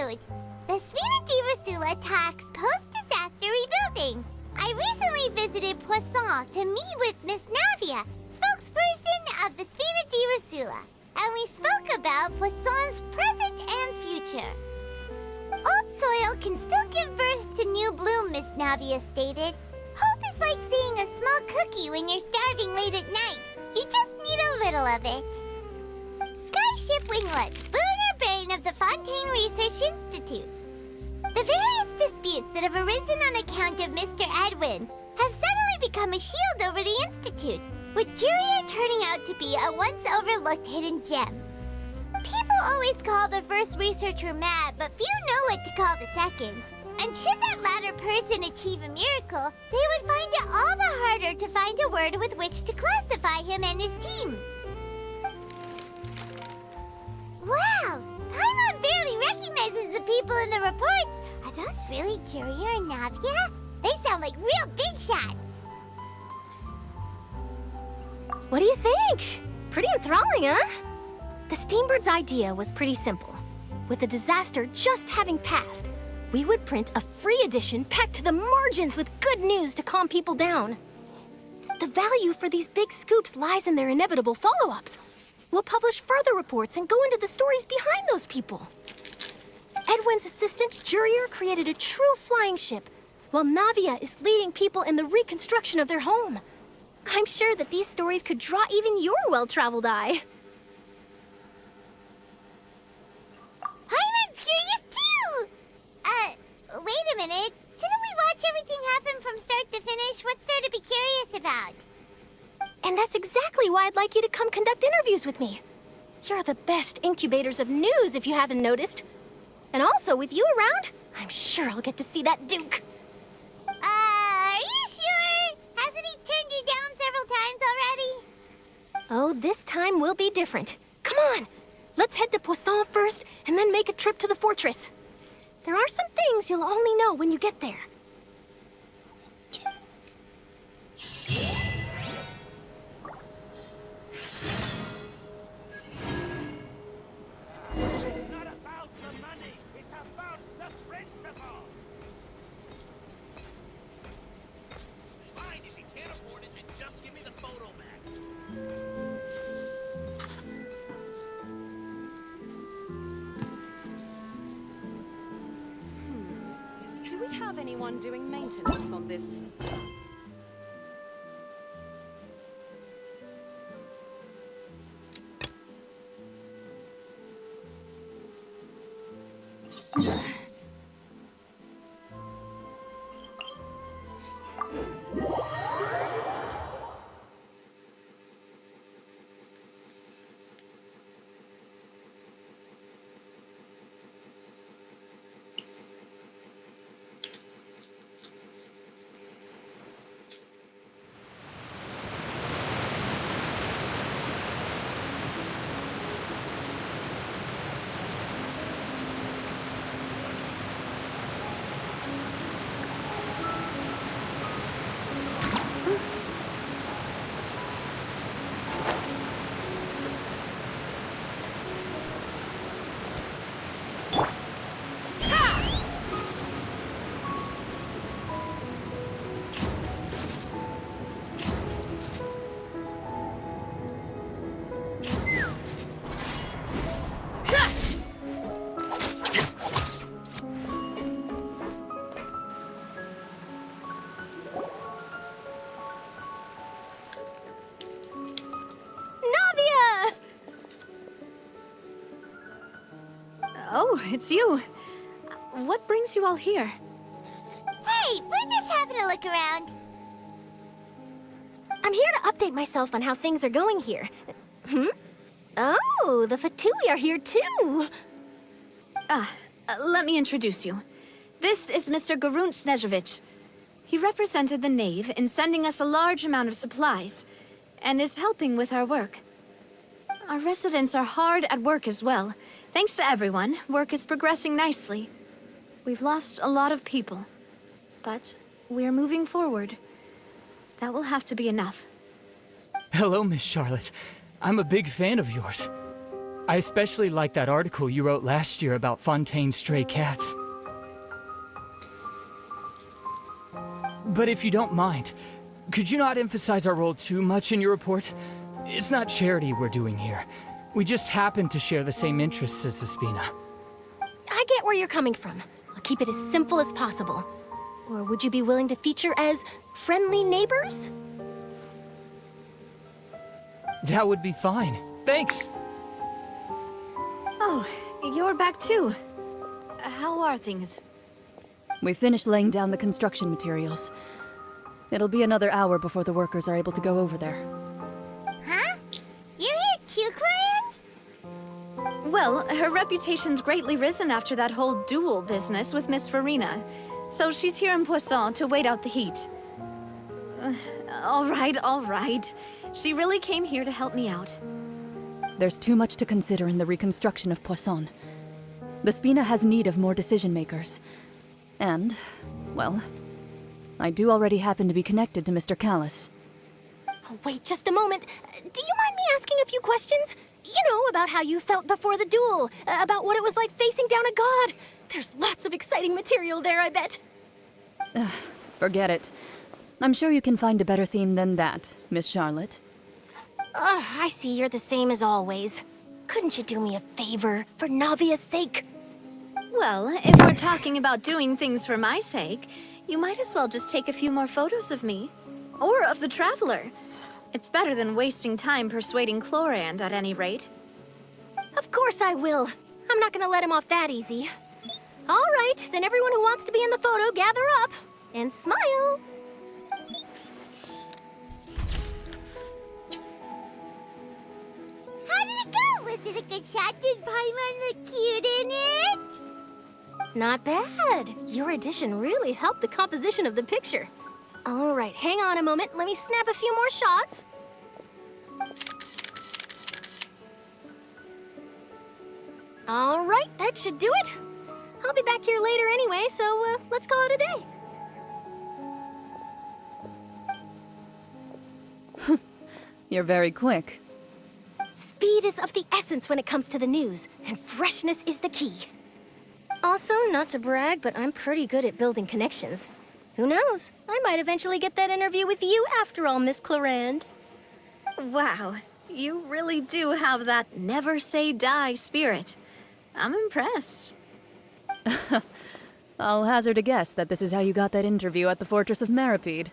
continued. The Spina Rasula talks post-disaster rebuilding. I recently visited Poisson to meet with Miss Navia, spokesperson of the Spina Rasula, and we spoke about Poisson's present and future. Old soil can still give birth to new bloom, Miss Navia stated. Hope is like seeing a small cookie when you're starving late at night. You just need a little of it. Skyship Winglet, lunar brain of the Fontaine Research Institute. The various disputes that have arisen on account of Mr. Edwin have suddenly become a shield over the Institute, with Jurier turning out to be a once-overlooked hidden gem. People always call the first researcher mad, but few know what to call the second. And should that latter person achieve a miracle, they would find it all the harder to find a word with which to classify him and his team. Wow! Paimon barely recognizes the people in the reports. Are those really Jurier and Navia? They sound like real big shots. What do you think? Pretty enthralling, huh? The Steambird's idea was pretty simple. With the disaster just having passed, we would print a free edition packed to the margins with good news to calm people down. The value for these big scoops lies in their inevitable follow-ups. We'll publish further reports and go into the stories behind those people. Edwin's assistant, Jurier, created a true flying ship, while Navia is leading people in the reconstruction of their home. I'm sure that these stories could draw even your well-traveled eye. Paimon's curious too! Wait a minute. Didn't we watch everything happen from start to finish? What's there to be curious about? And that's exactly why I'd like you to come conduct interviews with me. You're the best incubators of news, if you haven't noticed. And also, with you around, I'm sure I'll get to see that Duke. Are you sure? Hasn't he turned you down several times already? Oh, this time will be different. Come on, let's head to Poisson first, and then make a trip to the fortress. There are some things you'll only know when you get there. It's not about the money, it's about the principle. Fine, if you can't afford it, then just give me the photo back. Do we have anyone doing maintenance on this? Oh, it's you. What brings you all here? Hey, we're just having a look around. I'm here to update myself on how things are going here. Oh, the Fatui are here too! Let me introduce you. This is Mr. Garunt Snežević. He represented the Knave in sending us a large amount of supplies, and is helping with our work. Our residents are hard at work as well. Thanks to everyone, work is progressing nicely. We've lost a lot of people, but we're moving forward. That will have to be enough. Hello, Miss Charlotte. I'm a big fan of yours. I especially like that article you wrote last year about Fontaine's stray cats. But if you don't mind, could you not emphasize our role too much in your report? It's not charity we're doing here. We just happen to share the same interests as the Spina. I get where you're coming from. I'll keep it as simple as possible. Or would you be willing to feature as friendly neighbors? That would be fine. Thanks! Oh, you're back too. How are things? We finished laying down the construction materials. It'll be another hour before the workers are able to go over there. Huh? You're here too, Cloran? Well, her reputation's greatly risen after that whole duel business with Miss Farina. So she's here in Poisson to wait out the heat. All right. She really came here to help me out. There's too much to consider in the reconstruction of Poisson. The Spina has need of more decision-makers. And, well, I do already happen to be connected to Mr. Callis. Oh, wait just a moment. Do you mind me asking a few questions? You know, about how you felt before the duel, about what it was like facing down a god. There's lots of exciting material there, I bet. Forget it. I'm sure you can find a better theme than that, Miss Charlotte. I see you're the same as always. Couldn't you do me a favor, for Navia's sake? Well, if we're talking about doing things for my sake, you might as well just take a few more photos of me. Or of the Traveler. It's better than wasting time persuading Chlorand, at any rate. Of course I will. I'm not gonna let him off that easy. All right, then everyone who wants to be in the photo, gather up. And smile. How did it go? Was it a good shot? Did Paimon look cute in it? Not bad. Your addition really helped the composition of the picture. All right, hang on a moment. Let me snap a few more shots. All right, that should do it. I'll be back here later anyway, so let's call it a day. You're very quick. Speed is of the essence when it comes to the news, and freshness is the key. Also, not to brag, but I'm pretty good at building connections. Who knows? I might eventually get that interview with you after all, Miss Chlorand. Wow, you really do have that never say die spirit. I'm impressed. I'll hazard a guess that this is how you got that interview at the Fortress of Meripede.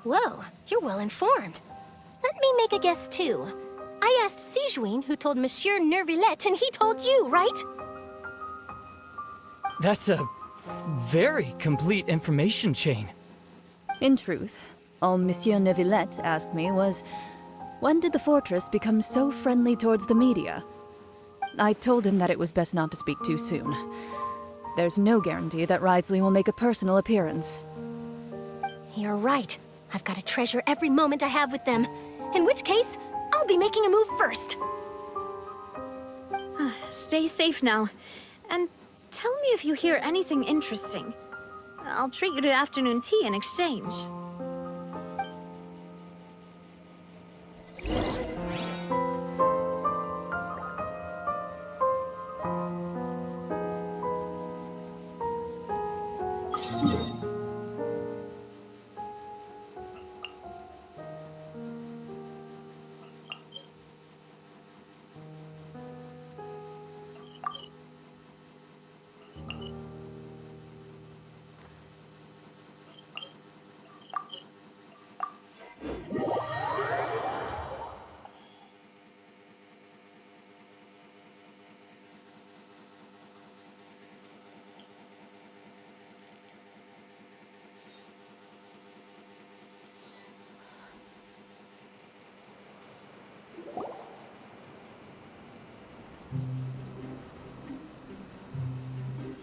Whoa, you're well informed. Let me make a guess too. I asked Sijuin, who told Monsieur Nervillet, and he told you, right? That's a very complete information chain. In truth, all Monsieur Neuvillette asked me was, when did the fortress become so friendly towards the media? I told him that it was best not to speak too soon. There's no guarantee that Ridsley will make a personal appearance. You're right. I've got to treasure every moment I have with them. In which case, I'll be making a move first. Stay safe now. And tell me if you hear anything interesting. I'll treat you to afternoon tea in exchange.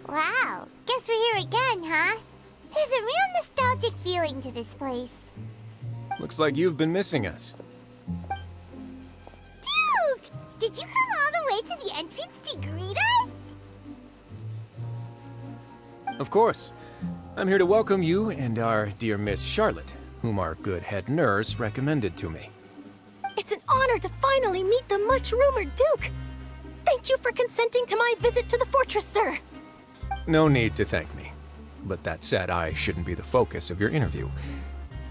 Wow, guess we're here again, huh? There's a real nostalgic feeling to this place. Looks like you've been missing us. Duke! Did you come all the way to the entrance to greet us? Of course. I'm here to welcome you and our dear Miss Charlotte, whom our good head nurse recommended to me. It's an honor to finally meet the much-rumored Duke. Thank you for consenting to my visit to the fortress, sir. No need to thank me. But that said, I shouldn't be the focus of your interview.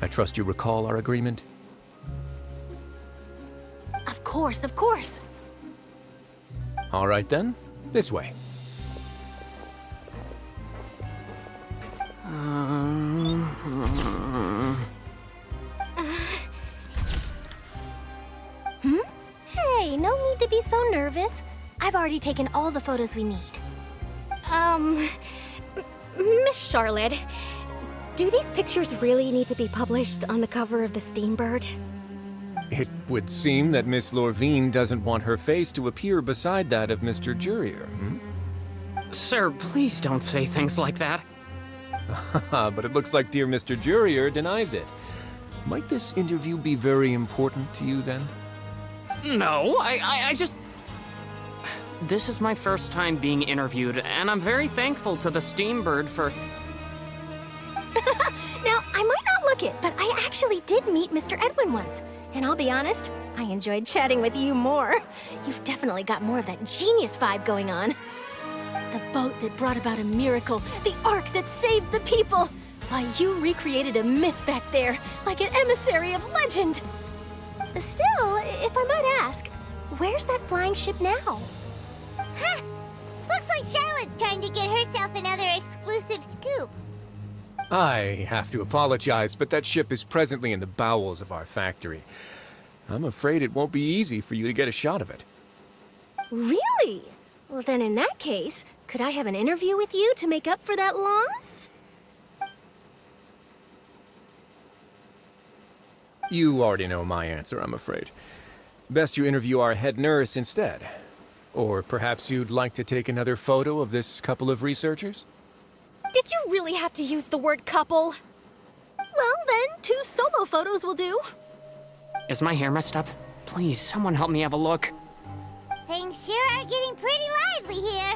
I trust you recall our agreement? Of course, of course. All right then, this way. Hey, no need to be so nervous. I've already taken all the photos we need. Miss Charlotte, do these pictures really need to be published on the cover of the Steambird? It would seem that Miss Lorvine doesn't want her face to appear beside that of Mr. Jurier, Sir, please don't say things like that. But it looks like dear Mr. Jurier denies it. Might this interview be very important to you then? No, I just... This is my first time being interviewed, and I'm very thankful to the Steambird for... Now, I might not look it, but I actually did meet Mr. Edwin once. And I'll be honest, I enjoyed chatting with you more. You've definitely got more of that genius vibe going on. The boat that brought about a miracle, the ark that saved the people. Why, you recreated a myth back there, like an emissary of legend. Still, if I might ask, where's that flying ship now? Huh. Looks like Charlotte's trying to get herself another exclusive scoop. I have to apologize, but that ship is presently in the bowels of our factory. I'm afraid it won't be easy for you to get a shot of it. Really? Well, then in that case, could I have an interview with you to make up for that loss? You already know my answer, I'm afraid. Best you interview our head nurse instead. Or perhaps you'd like to take another photo of this couple of researchers? Did you really have to use the word couple? Well, then, 2 solo photos will do. Is my hair messed up? Please, someone help me have a look. Things sure are getting pretty lively here.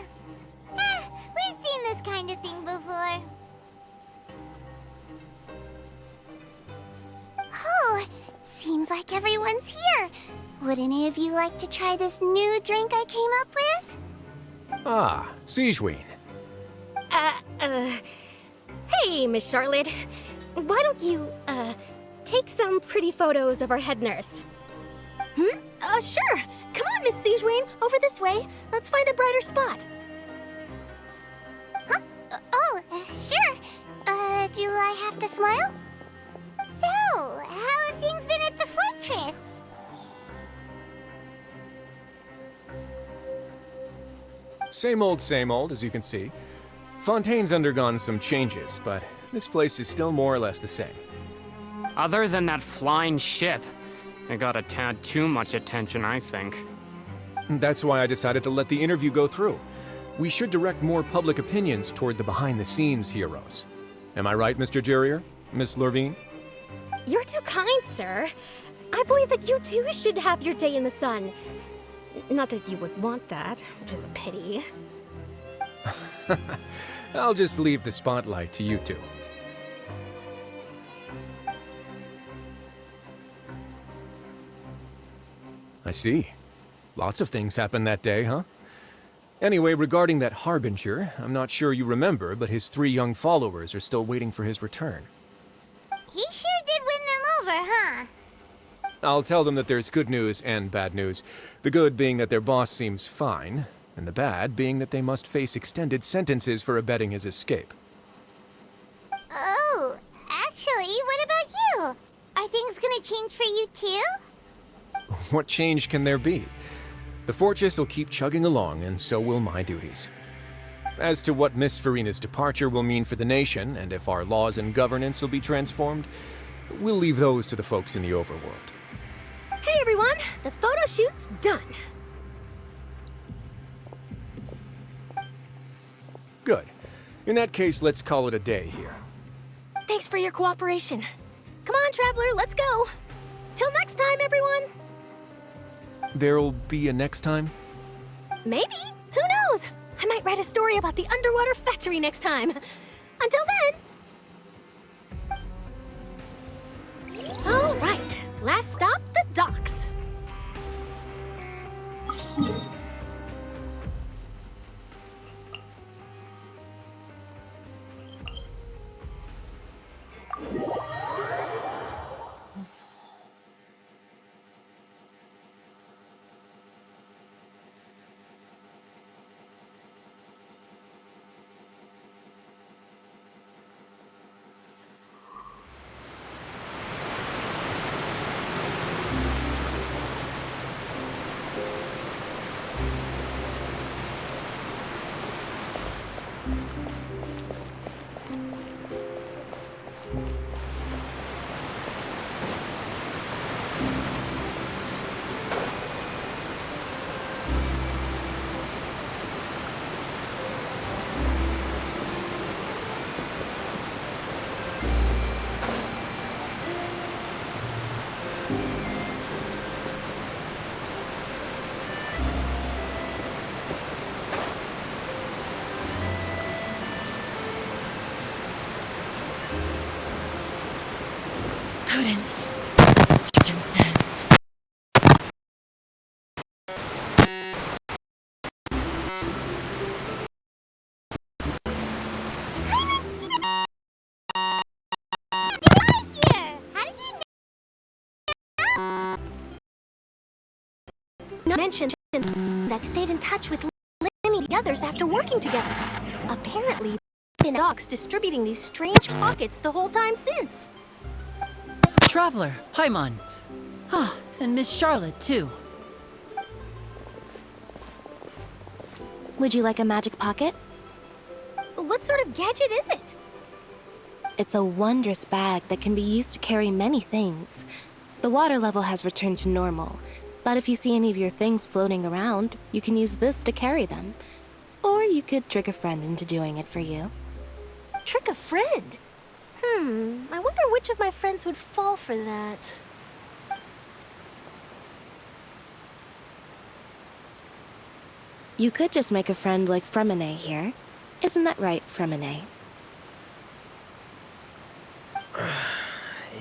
We've seen this kind of thing before. Oh, seems like everyone's here. Would any of you like to try this new drink I came up with? Ah, Sigewine. Hey, Miss Charlotte. Why don't you, take some pretty photos of our head nurse? Sure. Come on, Miss Sigewine, over this way. Let's find a brighter spot. Huh? Sure. Do I have to smile? So, how have things been at the fortress? Same old, as you can see. Fontaine's undergone some changes, but this place is still more or less the same. Other than that flying ship, it got a tad too much attention, I think. That's why I decided to let the interview go through. We should direct more public opinions toward the behind-the-scenes heroes. Am I right, Mr. Jurier? Miss Lorvine? You're too kind, sir. I believe that you too should have your day in the sun. Not that you would want that, which is a pity. I'll just leave the spotlight to you two. I see. Lots of things happened that day, huh? Anyway, regarding that Harbinger, I'm not sure you remember, but his 3 young followers are still waiting for his return. He sure did win them over, huh? I'll tell them that there's good news and bad news. The good being that their boss seems fine, and the bad being that they must face extended sentences for abetting his escape. Oh, actually, what about you? Are things gonna change for you too? What change can there be? The fortress will keep chugging along, and so will my duties. As to what Miss Farina's departure will mean for the nation, and if our laws and governance will be transformed, we'll leave those to the folks in the overworld. Hey, everyone. The photo shoot's done. Good. In that case, let's call it a day here. Thanks for your cooperation. Come on, Traveler, let's go. Till next time, everyone. There'll be a next time? Maybe. Who knows? I might write a story about the underwater factory next time. Until then. All right. Last stop, the docks. Couldn't consent. Here! How did you Not mentioned that stayed in touch with Lenny and the others after working together. Apparently, been dogs distributing these strange pockets the whole time since. Traveler, Paimon. Ah, and Miss Charlotte, too. Would you like a magic pocket? What sort of gadget is it? It's a wondrous bag that can be used to carry many things. The water level has returned to normal, but if you see any of your things floating around, you can use this to carry them. Or you could trick a friend into doing it for you. Trick a friend? I wonder which of my friends would fall for that. You could just make a friend like Fremine here. Isn't that right, Fremine?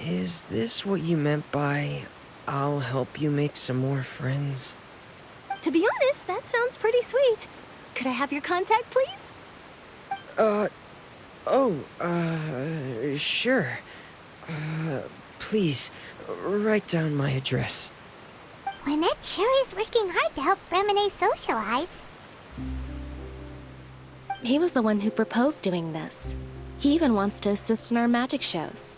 Is this what you meant by, I'll help you make some more friends? To be honest, that sounds pretty sweet. Could I have your contact, please? Sure. Please, write down my address. Lynette sure is working hard to help Fremine socialize. He was the one who proposed doing this. He even wants to assist in our magic shows.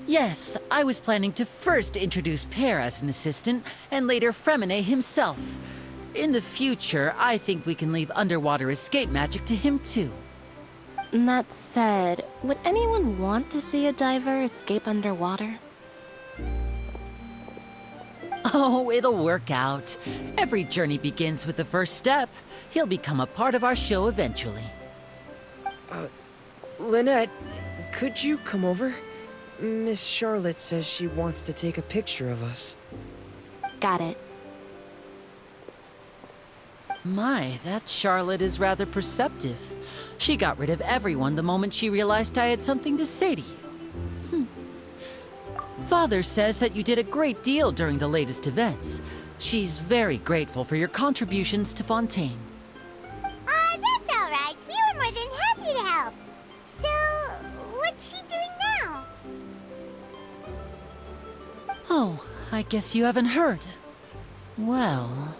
Yes, I was planning to first introduce Pear as an assistant, and later Fremine himself. In the future, I think we can leave underwater escape magic to him too. That said, would anyone want to see a diver escape underwater? Oh, it'll work out. Every journey begins with the first step. He'll become a part of our show eventually. Lynette, could you come over? Miss Charlotte says she wants to take a picture of us. Got it. My, that Charlotte is rather perceptive. She got rid of everyone the moment she realized I had something to say to you. Father says that you did a great deal during the latest events. She's very grateful for your contributions to Fontaine. That's all right. We were more than happy to help. So, what's she doing now? Oh, I guess you haven't heard. Well,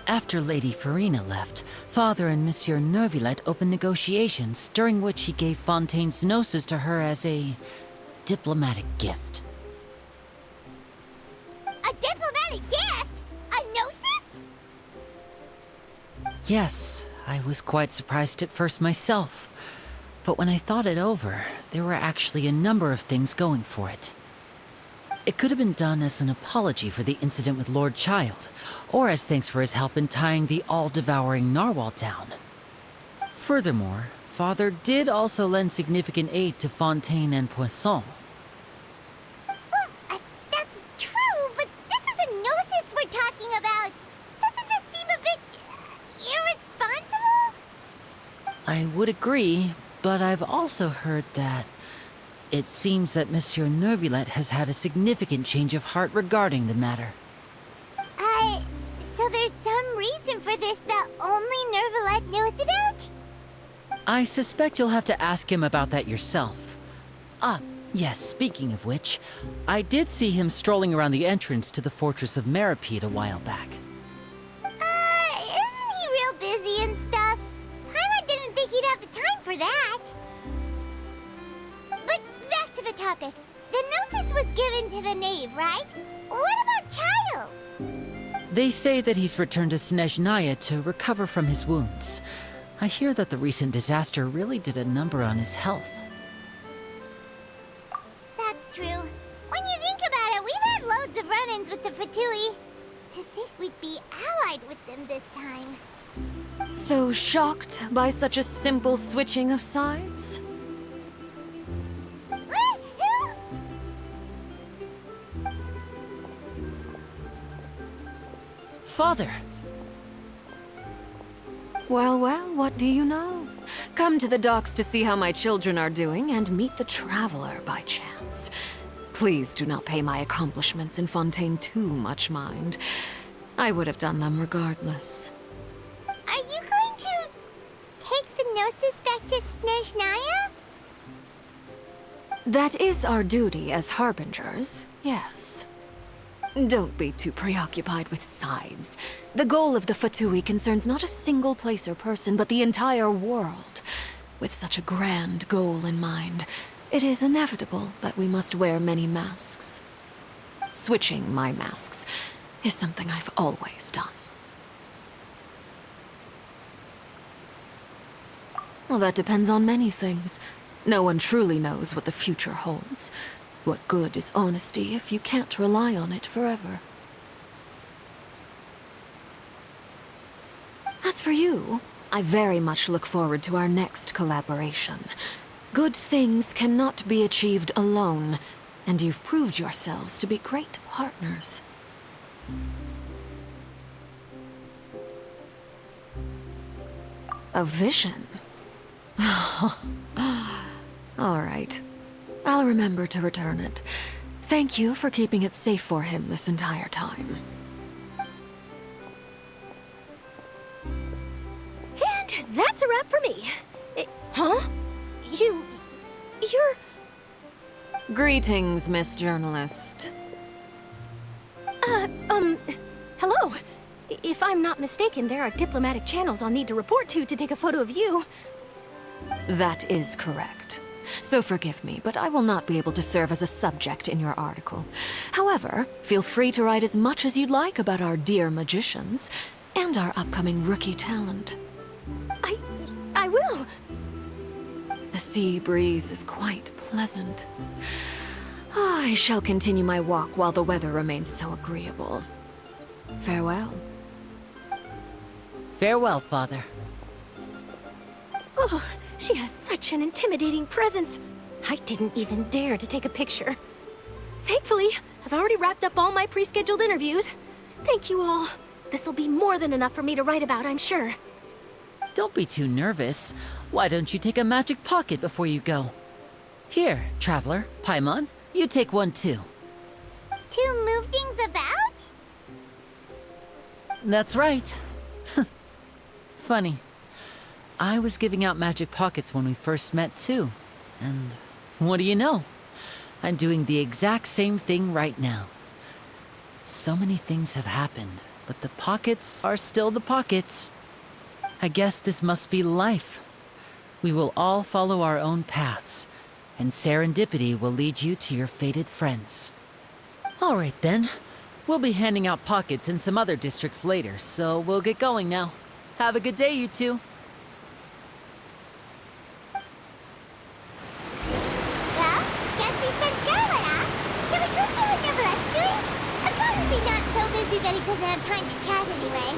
after Lady Farina left, Father and Monsieur Neuvillette opened negotiations, during which he gave Fontaine's gnosis to her as a diplomatic gift. A diplomatic gift? A gnosis? Yes, I was quite surprised at first myself. But when I thought it over, there were actually a number of things going for it. It could have been done as an apology for the incident with Lord Child, or as thanks for his help in tying the all-devouring narwhal down. Furthermore, Father did also lend significant aid to Fontaine and Poisson. Well, that's true, but this is a gnosis we're talking about. Doesn't this seem a bit irresponsible? I would agree, but I've also heard that it seems that Monsieur Neuvillette has had a significant change of heart regarding the matter. So there's some reason for this that only Nervalet knows about? I suspect you'll have to ask him about that yourself. Ah, yes, speaking of which, I did see him strolling around the entrance to the Fortress of Meripede a while back. Isn't he real busy and stuff? Paimon didn't think he'd have the time for that. But back to the topic. The Gnosis was given to the knave, right? What about Child? They say that he's returned to Snezhnaya to recover from his wounds. I hear that the recent disaster really did a number on his health. That's true. When you think about it, we've had loads of run-ins with the Fatui. To think we'd be allied with them this time. So shocked by such a simple switching of sides? Father! Well, what do you know? Come to the docks to see how my children are doing and meet the traveler by chance. Please do not pay my accomplishments in Fontaine too much mind. I would have done them regardless. Are you going to take the Gnosis back to Snezhnaya? That is our duty as harbingers, yes. Don't be too preoccupied with sides. The goal of the Fatui concerns not a single place or person, but the entire world. With such a grand goal in mind, it is inevitable that we must wear many masks. Switching my masks is something I've always done. Well, that depends on many things. No one truly knows what the future holds. What good is honesty if you can't rely on it forever? As for you, I very much look forward to our next collaboration. Good things cannot be achieved alone, and you've proved yourselves to be great partners. A vision? All right. I'll remember to return it. Thank you for keeping it safe for him this entire time. And that's a wrap for me. Huh? You're... Greetings, Miss Journalist. Hello. If I'm not mistaken, there are diplomatic channels I'll need to report to take a photo of you. That is correct. So forgive me, but I will not be able to serve as a subject in your article. However, feel free to write as much as you'd like about our dear magicians and our upcoming rookie talent. I will. The sea breeze is quite pleasant. I shall continue my walk while the weather remains so agreeable. Farewell. Farewell, Father. Oh, she has such an intimidating presence. I didn't even dare to take a picture. Thankfully, I've already wrapped up all my pre-scheduled interviews. Thank you all. This'll be more than enough for me to write about, I'm sure. Don't be too nervous. Why don't you take a magic pocket before you go? Here, Traveler, Paimon, you take one too. To move things about? That's right. Funny. I was giving out magic pockets when we first met too. And what do you know? I'm doing the exact same thing right now. So many things have happened, but the pockets are still the pockets. I guess this must be life. We will all follow our own paths, and serendipity will lead you to your fated friends. All right then. We'll be handing out pockets in some other districts later, so we'll get going now. Have a good day, you two. Well, guess we sent Charlotte out. Shall we go see what Neverlette's doing? As long as he's not so busy that he doesn't have time to chat anyway.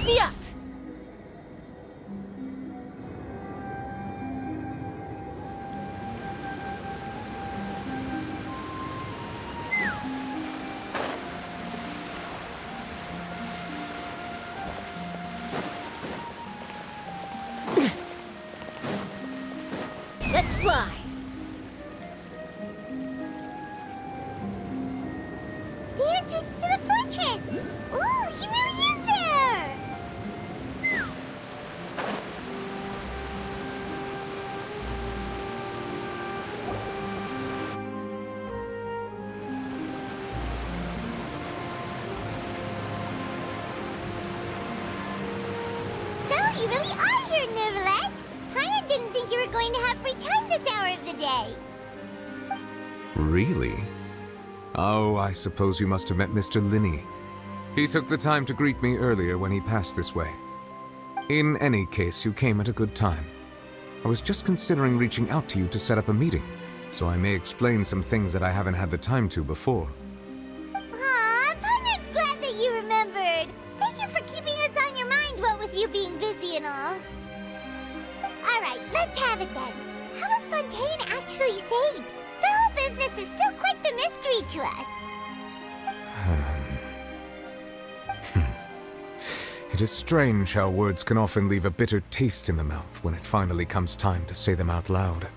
me up! Let's fly! The entrance to the fortress! Ooh, he really is there! So, you really are here, Neuvillette! Paimon didn't think you were going to have free time this hour of the day. Really? Oh, I suppose you must have met Mr. Linney. He took the time to greet me earlier when he passed this way. In any case, you came at a good time. I was just considering reaching out to you to set up a meeting, so I may explain some things that I haven't had the time to before. Aw, Paimon's glad that you remembered. Thank you for keeping us on your mind, what with you being busy and all. Alright, let's have it then. How was Fontaine actually saved? The whole business is still quite the mystery to us. It is strange how words can often leave a bitter taste in the mouth when it finally comes time to say them out loud.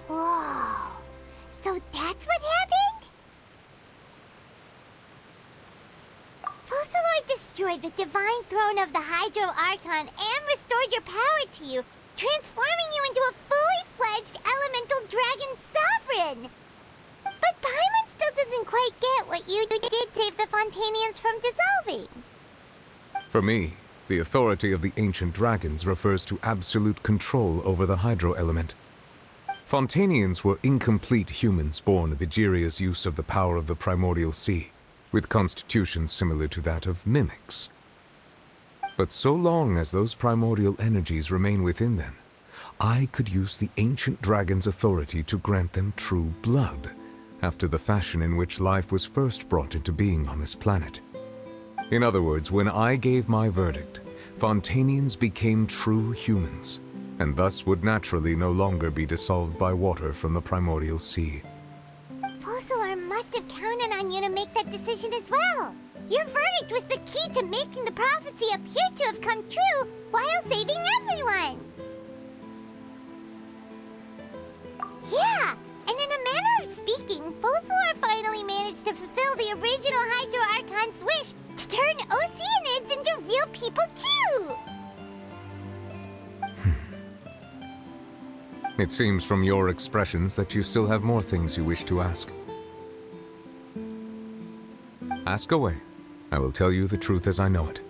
Whoa. So that's what happened? Focalor destroyed the divine throne of the Hydro Archon and restored your power to you, transforming you into a fully fledged elemental dragon sovereign. But Paimon still doesn't quite get what you did to save the Fontainians from dissolving. For me, the authority of the ancient dragons refers to absolute control over the hydro element. Fontainians were incomplete humans born of Egeria's use of the power of the primordial sea, with constitutions similar to that of mimics. But so long as those primordial energies remain within them, I could use the ancient dragon's authority to grant them true blood, after the fashion in which life was first brought into being on this planet. In other words, when I gave my verdict, Fontainians became true humans, and thus would naturally no longer be dissolved by water from the primordial sea. Focalor must have counted on you to make that decision as well. Your verdict was the key to making the prophecy appear to have come true while saving everyone. Yeah, and in a manner of speaking, Focalor finally managed to fulfill the original Hydro Archon's wish to turn Oceanids into real people too! It seems from your expressions that you still have more things you wish to ask. Ask away. I will tell you the truth as I know it.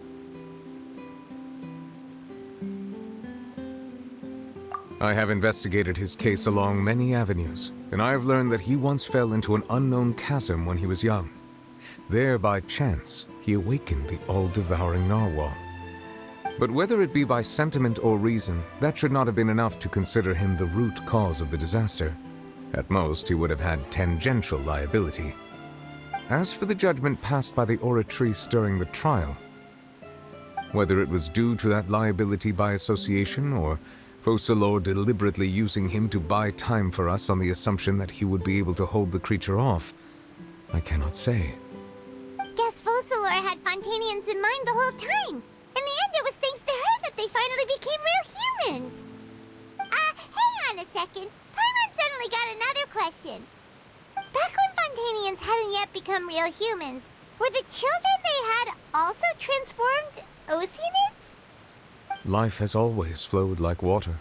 I have investigated his case along many avenues, and I have learned that he once fell into an unknown chasm when he was young. There, by chance, he awakened the all-devouring narwhal. But whether it be by sentiment or reason, that should not have been enough to consider him the root cause of the disaster. At most, he would have had tangential liability. As for the judgment passed by the oratrice during the trial, whether it was due to that liability by association or Focalor deliberately using him to buy time for us on the assumption that he would be able to hold the creature off, I cannot say. Guess Focalor had Fontainians in mind the whole time. In the end, it was thanks to her that they finally became real humans. Hang on a second. Paimon suddenly got another question. Back when Fontainians hadn't yet become real humans, were the children they had also transformed Oceanids? Life has always flowed like water.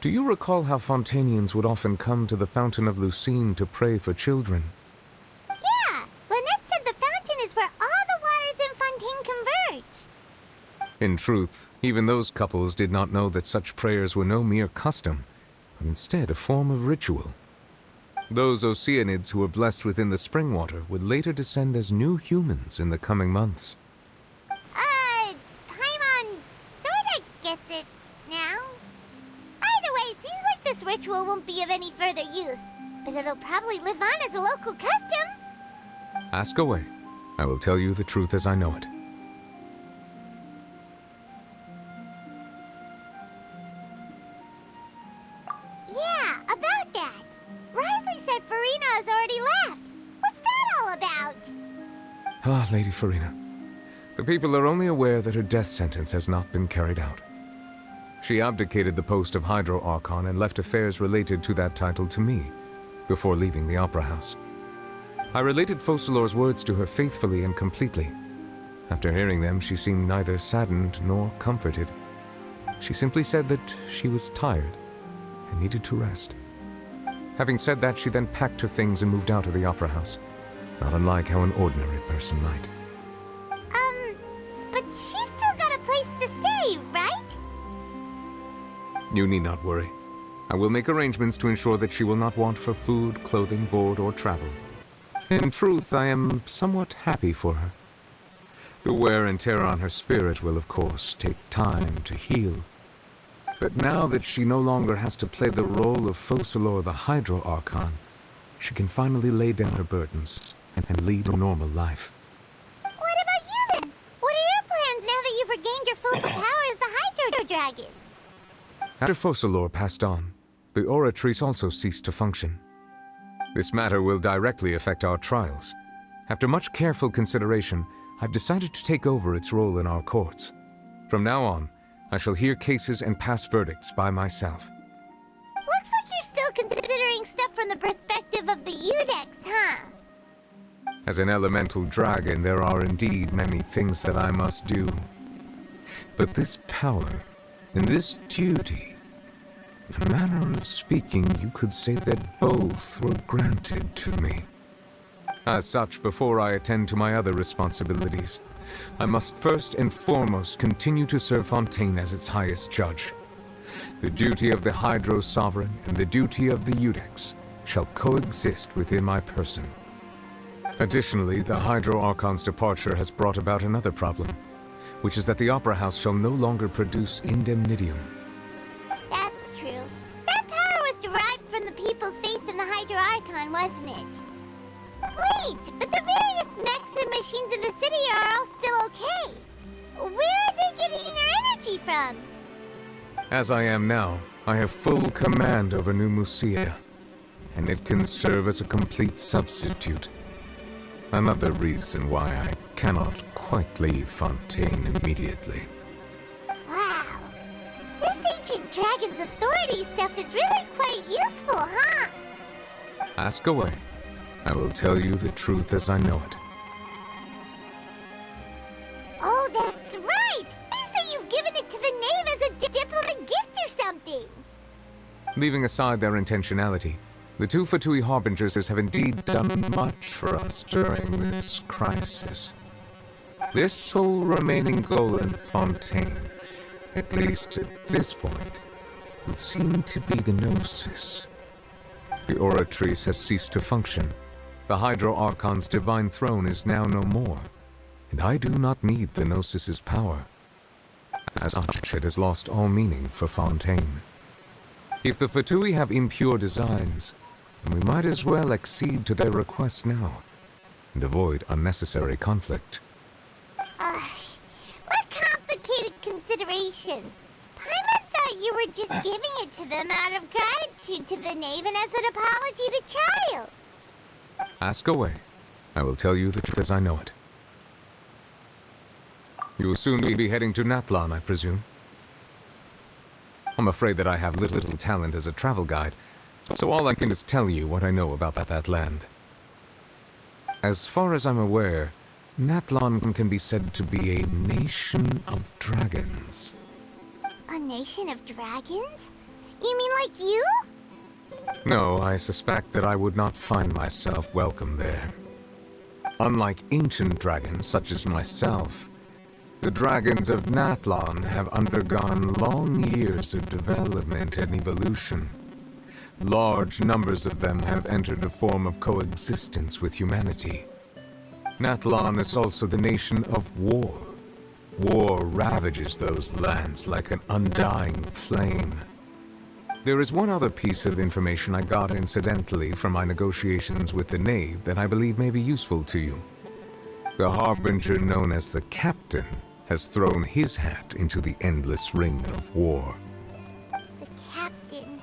Do you recall how Fontainians would often come to the Fountain of Lucine to pray for children? Yeah, Lynette said the fountain is where all the waters in Fontaine converge. In truth, even those couples did not know that such prayers were no mere custom, but instead a form of ritual. Those Oceanids who were blessed within the spring water would later descend as new humans in the coming months. Paimon sorta gets it now. Either ritual won't be of any further use, but it'll probably live on as a local custom. Ask away. I will tell you the truth as I know it. Yeah, about that. Risley said Farina has already left. What's that all about? Ah, Lady Farina. The people are only aware that her death sentence has not been carried out. She abdicated the post of Hydro Archon and left affairs related to that title to me, before leaving the Opera House. I related Focalor's words to her faithfully and completely. After hearing them, she seemed neither saddened nor comforted. She simply said that she was tired and needed to rest. Having said that, she then packed her things and moved out of the Opera House, not unlike how an ordinary person might. But she's still got a place to stay, right? You need not worry. I will make arrangements to ensure that she will not want for food, clothing, board, or travel. In truth, I am somewhat happy for her. The wear and tear on her spirit will, of course, take time to heal. But now that she no longer has to play the role of Focalor the Hydro Archon, she can finally lay down her burdens and lead a normal life. What about you then? What are your plans now that you've regained your full power as the Hydro Dragon? After Focalor passed on, the Oratrice also ceased to function. This matter will directly affect our trials. After much careful consideration, I've decided to take over its role in our courts. From now on, I shall hear cases and pass verdicts by myself. Looks like you're still considering stuff from the perspective of the Udex, huh? As an elemental dragon, there are indeed many things that I must do. But this power and this duty, in a manner of speaking, you could say that both were granted to me. As such, before I attend to my other responsibilities, I must first and foremost continue to serve Fontaine as its highest judge. The duty of the Hydro Sovereign and the duty of the Udex shall coexist within my person. Additionally, the Hydro Archon's departure has brought about another problem, which is that the Opera House shall no longer produce indemnitium. That's true. That power was derived from the people's faith in the Hydro Archon, wasn't it? Wait, but the various mechs and machines in the city are all still okay. Where are they getting their energy from? As I am now, I have full command over New Musia, and it can serve as a complete substitute. Another reason why I cannot quite leave Fontaine immediately. Wow. This ancient dragon's authority stuff is really quite useful, huh? Ask away. I will tell you the truth as I know it. Oh, that's right! They say you've given it to the knave as a diplomat gift or something! Leaving aside their intentionality, the two Fatui Harbingers have indeed done much for us during this crisis. Their sole remaining goal in Fontaine, at least at this point, would seem to be the Gnosis. The Oratrice has ceased to function. The Hydro Archon's divine throne is now no more, and I do not need the Gnosis's power. As such, it has lost all meaning for Fontaine. If the Fatui have impure designs, then we might as well accede to their request now, and avoid unnecessary conflict. What complicated considerations. Paimon thought you were just giving it to them out of gratitude to the knave and as an apology to Child. Ask away. I will tell you the truth as I know it. You will soon be heading to Natlan, I presume. I'm afraid that I have little talent as a travel guide, so all I can is tell you what I know about that land. As far as I'm aware, Natlan can be said to be a nation of dragons. A nation of dragons? You mean like you? No, I suspect that I would not find myself welcome there. Unlike ancient dragons such as myself, the dragons of Natlan have undergone long years of development and evolution. Large numbers of them have entered a form of coexistence with humanity. Natlan is also the nation of war. War ravages those lands like an undying flame. There is one other piece of information I got incidentally from my negotiations with the Knave that I believe may be useful to you. The harbinger known as the Captain has thrown his hat into the endless ring of war. The Captain.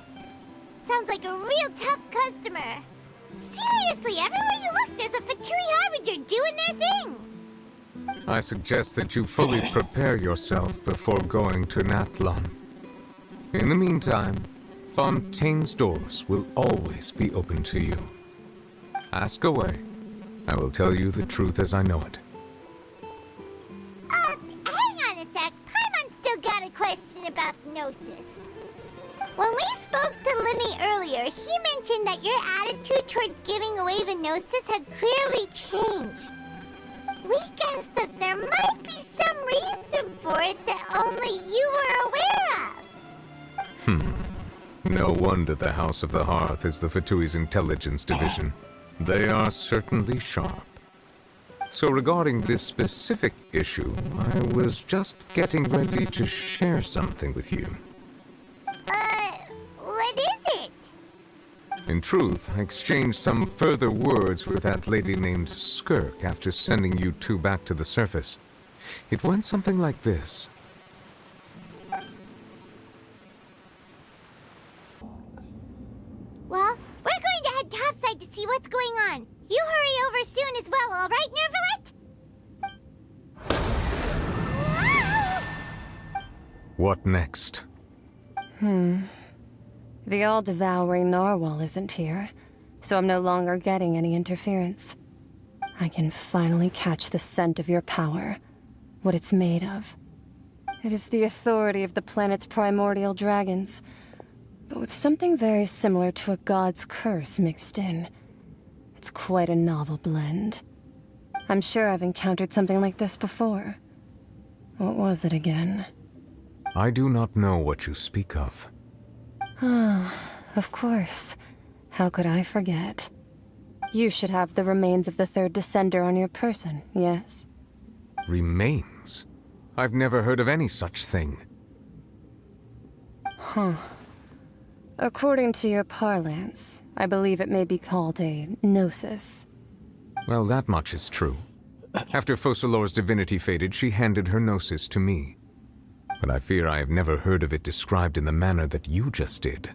Sounds like a real tough customer. Seriously, everywhere you look, there's a Fatui harbinger doing their thing. I suggest that you fully prepare yourself before going to Nathlon. In the meantime, Fontaine's doors will always be open to you. Ask away. I will tell you the truth as I know it. Hang on a sec. Paimon still got a question about Gnosis. When we spoke to Linny earlier, he mentioned that your attitude towards giving away the Gnosis had clearly changed. We guessed that there might be some reason for it that only you were aware of. No wonder the House of the Hearth is the Fatui's intelligence division. They are certainly sharp. So regarding this specific issue, I was just getting ready to share something with you. What is it? In truth, I exchanged some further words with that lady named Skirk after sending you two back to the surface. It went something like this. Well, we're going to head topside to see what's going on. You hurry over soon as well, all right, Nervalet? What next? The all-devouring narwhal isn't here, so I'm no longer getting any interference. I can finally catch the scent of your power, what it's made of. It is the authority of the planet's primordial dragons, but with something very similar to a god's curse mixed in. It's quite a novel blend. I'm sure I've encountered something like this before. What was it again? I do not know what you speak of. Of course. How could I forget? You should have the remains of the third descender on your person, yes? Remains? I've never heard of any such thing. According to your parlance, I believe it may be called a gnosis. Well, that much is true. After Focalor's divinity faded, she handed her gnosis to me. But I fear I have never heard of it described in the manner that you just did.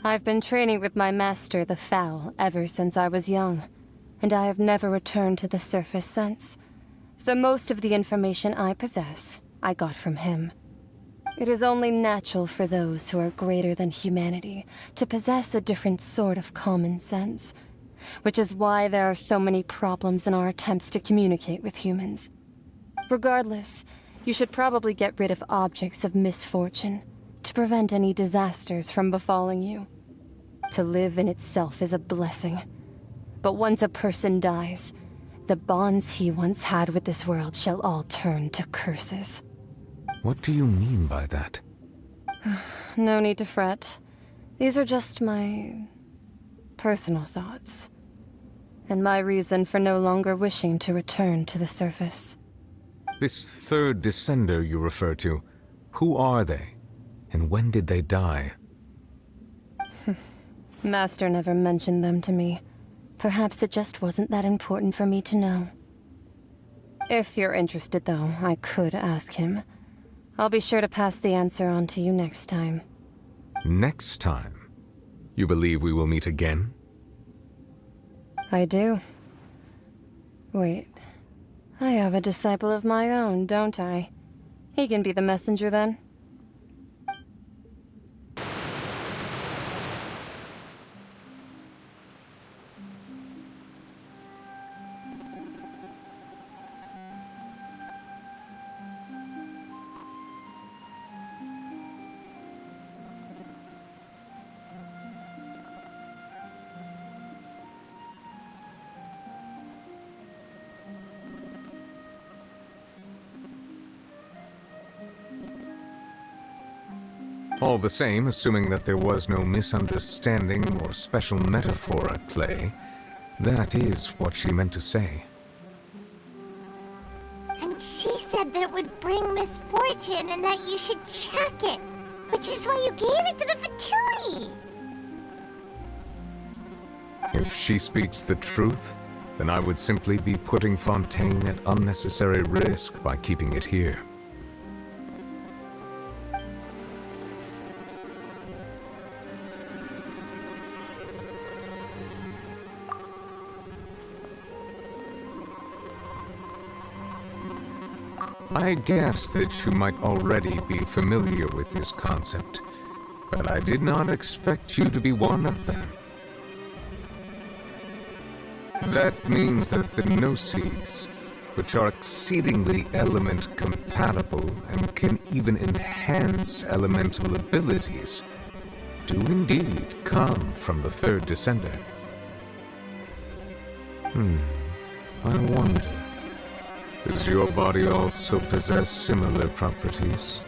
I've been training with my master, the Foul, ever since I was young, and I have never returned to the surface since. So most of the information I possess, I got from him. It is only natural for those who are greater than humanity to possess a different sort of common sense, which is why there are so many problems in our attempts to communicate with humans. Regardless, you should probably get rid of objects of misfortune to prevent any disasters from befalling you. To live in itself is a blessing, but once a person dies, the bonds he once had with this world shall all turn to curses. What do you mean by that? No need to fret. These are just my personal thoughts, and my reason for no longer wishing to return to the surface. This third descender you refer to, who are they? And when did they die? Master never mentioned them to me. Perhaps it just wasn't that important for me to know. If you're interested, though, I could ask him. I'll be sure to pass the answer on to you next time. Next time? You believe we will meet again? I do. Wait. I have a disciple of my own, don't I? He can be the messenger then. All the same, assuming that there was no misunderstanding or special metaphor at play, that is what she meant to say. And she said that it would bring misfortune and that you should check it. which is why you gave it to the Fatui. If she speaks the truth, then I would simply be putting Fontaine at unnecessary risk by keeping it here. I guess that you might already be familiar with this concept, but I did not expect you to be one of them. That means that the Gnosis, which are exceedingly element compatible and can even enhance elemental abilities, do indeed come from the third descender. I wonder, does your body also possess similar properties?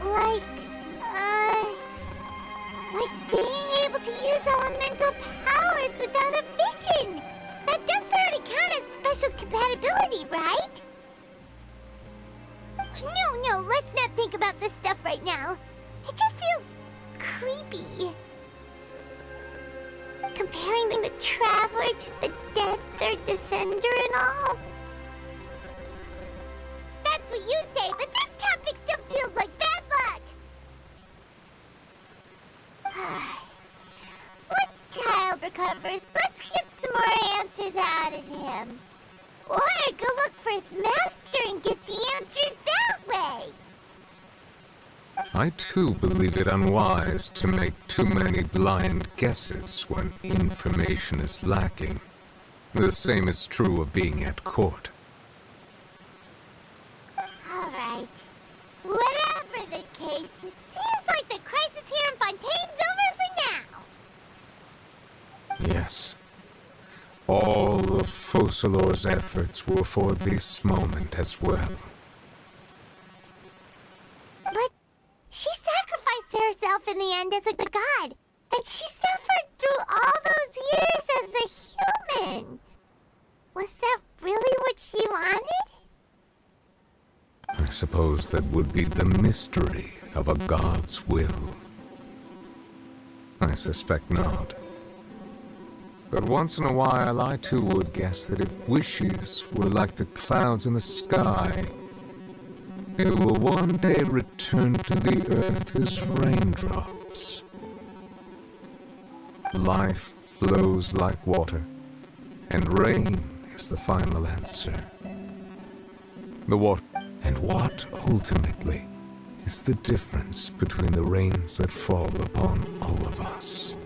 Like being able to use elemental powers without a vision. That does sort of count as special compatibility, right? No, let's not think about this stuff right now. It just feels creepy. Comparing the Traveler to the dead third descender and all. That's what you say, but this topic still feels like bad luck. Once Child recovers, let's get some more answers out of him. Or go look for his master and get the answers that way. I too believe it unwise to make too many blind guesses when information is lacking. The same is true of being at court. Alright. Whatever the case, it seems like the crisis here in Fontaine's over for now. Yes. All of Focalor's efforts were for this moment as well. But she sacrificed herself in the end as a god, and she suffered through all those years as a human. Was that really what she wanted? I suppose that would be the mystery of a god's will. I suspect not. But once in a while, I too would guess that if wishes were like the clouds in the sky, they will one day return to the earth as raindrops. Life flows like water, and rain is the final answer. The water, and what ultimately is the difference between the rains that fall upon all of us?